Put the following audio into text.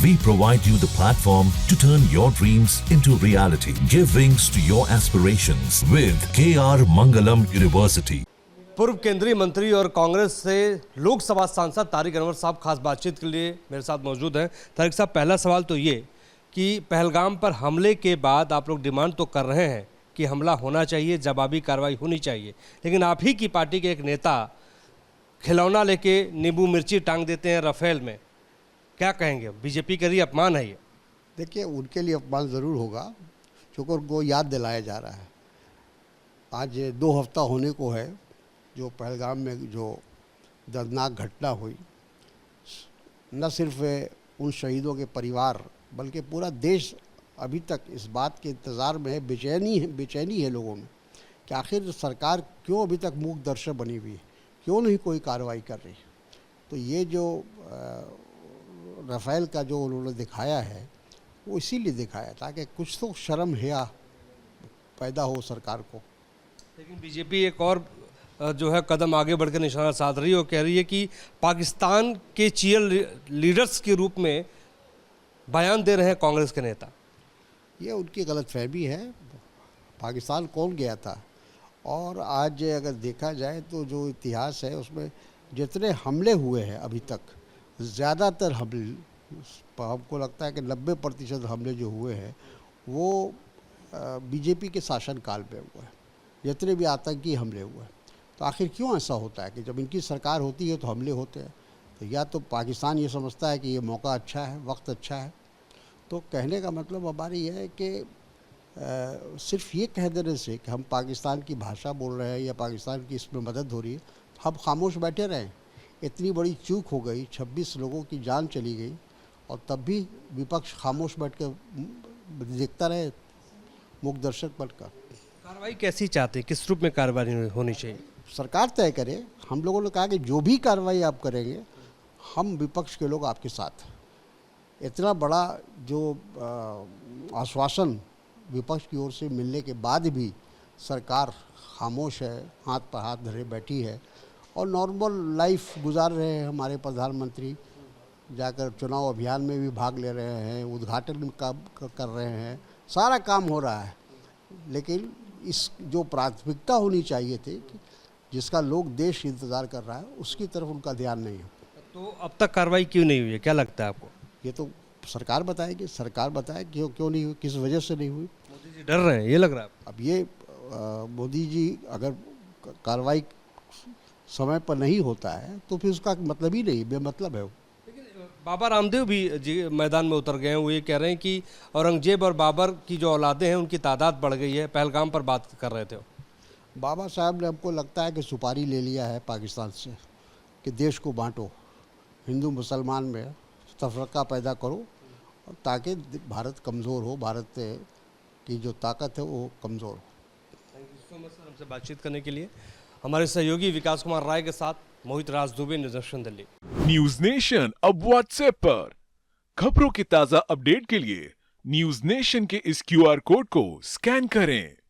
We provide you the platform to turn your dreams into reality. Give wings to your aspirations with KR Mangalam University. पूर्व केंद्रीय मंत्री और कांग्रेस से लोकसभा सांसद तारिक अनवर साहब खास बातचीत के लिए मेरे साथ मौजूद हैं। तारिक साहब, पहला सवाल तो ये कि पहलगाम पर हमले के बाद आप लोग डिमांड तो कर रहे हैं कि हमला होना चाहिए, जवाबी कार्रवाई होनी चाहिए, लेकिन आप ही की पार्टी के एक नेता खिलौना लेके नींबू मिर्ची टांग देते हैं राफेल में। क्या कहेंगे? बीजेपी के लिए अपमान है ये। देखिए, उनके लिए अपमान ज़रूर होगा क्योंकि उनको याद दिलाया जा रहा है। आज 2 हफ्ता होने को है जो पहलगाम में जो दर्दनाक घटना हुई। न सिर्फ उन शहीदों के परिवार बल्कि पूरा देश अभी तक इस बात के इंतज़ार में है, बेचैनी है लोगों में कि आखिर सरकार क्यों अभी तक मूक दर्शक बनी हुई है, क्यों नहीं कोई कार्रवाई कर रही। तो ये जो राफेल का जो उन्होंने दिखाया है वो इसीलिए दिखाया ताकि कुछ तो शर्म हया पैदा हो सरकार को। लेकिन बीजेपी एक और जो है कदम आगे बढ़कर निशाना साध रही है और कह रही है कि पाकिस्तान के चीयर लीडर्स के रूप में बयान दे रहे हैं कांग्रेस के नेता। ये उनकी गलतफहमी है। पाकिस्तान कौन गया था? और आज अगर देखा जाए तो जो इतिहास है उसमें जितने हमले हुए हैं अभी तक, ज़्यादातर हमले, हमको लगता है कि 90% हमले जो हुए हैं वो बीजेपी के शासनकाल में हुए हैं। जितने भी आतंकी हमले हुए हैं, तो आखिर क्यों ऐसा होता है कि जब इनकी सरकार होती है तो हमले होते हैं? तो या तो पाकिस्तान ये समझता है कि ये मौका अच्छा है, वक्त अच्छा है। तो कहने का मतलब हमारी ये है कि सिर्फ ये कह देने से कि हम पाकिस्तान की भाषा बोल रहे हैं या पाकिस्तान की इसमें मदद हो रही है, हम खामोश बैठे रहें। इतनी बड़ी चूक हो गई, 26 लोगों की जान चली गई और तब भी विपक्ष खामोश बैठ कर देखता रहे, मूक दर्शक बनकर। कार्रवाई कैसी चाहते हैं? किस रूप में कार्रवाई होनी चाहिए? सरकार तय करे। हम लोगों ने कहा कि जो भी कार्रवाई आप करेंगे हम विपक्ष के लोग आपके साथ हैं। इतना बड़ा जो आश्वासन विपक्ष की ओर से मिलने के बाद भी सरकार खामोश है, हाथ पर हाथ धरे बैठी है और नॉर्मल लाइफ गुजार रहे हैं। हमारे प्रधानमंत्री जाकर चुनाव अभियान में भी भाग ले रहे हैं, उद्घाटन कर रहे हैं, सारा काम हो रहा है। लेकिन इस जो प्राथमिकता होनी चाहिए थी, जिसका लोग देश इंतज़ार कर रहा है, उसकी तरफ उनका ध्यान नहीं है। तो अब तक कार्रवाई क्यों नहीं हुई है? क्या लगता है आपको? ये तो सरकार बताएगी। सरकार बताए क्यों नहीं हुई, किस वजह से नहीं हुई। मोदी जी डर रहे हैं, ये लग रहा है आपको? अब ये मोदी जी अगर कार्रवाई समय पर नहीं होता है तो फिर उसका मतलब ही नहीं, बेमतलब है वो। लेकिन बाबा रामदेव भी जी मैदान में उतर गए हैं। वो ये कह रहे हैं कि औरंगजेब और बाबर की जो औलादें हैं उनकी तादाद बढ़ गई है। पहलगाम पर बात कर रहे थे वो। बाबा साहब ने, हमको लगता है कि सुपारी ले लिया है पाकिस्तान से कि देश को बांटो, हिंदू मुसलमान में तफरका पैदा करो और ताकि भारत कमज़ोर हो, भारत की जो ताकत है वो कमज़ोर हो। Thank you so much sir, हमसे बातचीत करने के लिए। हमारे सहयोगी विकास कुमार राय के साथ Mohit Raj Dubey, News Nation Delhi. News Nation अब व्हाट्सएप पर खबरों की ताज़ा अपडेट के लिए न्यूज नेशन के इस QR कोड को स्कैन करें।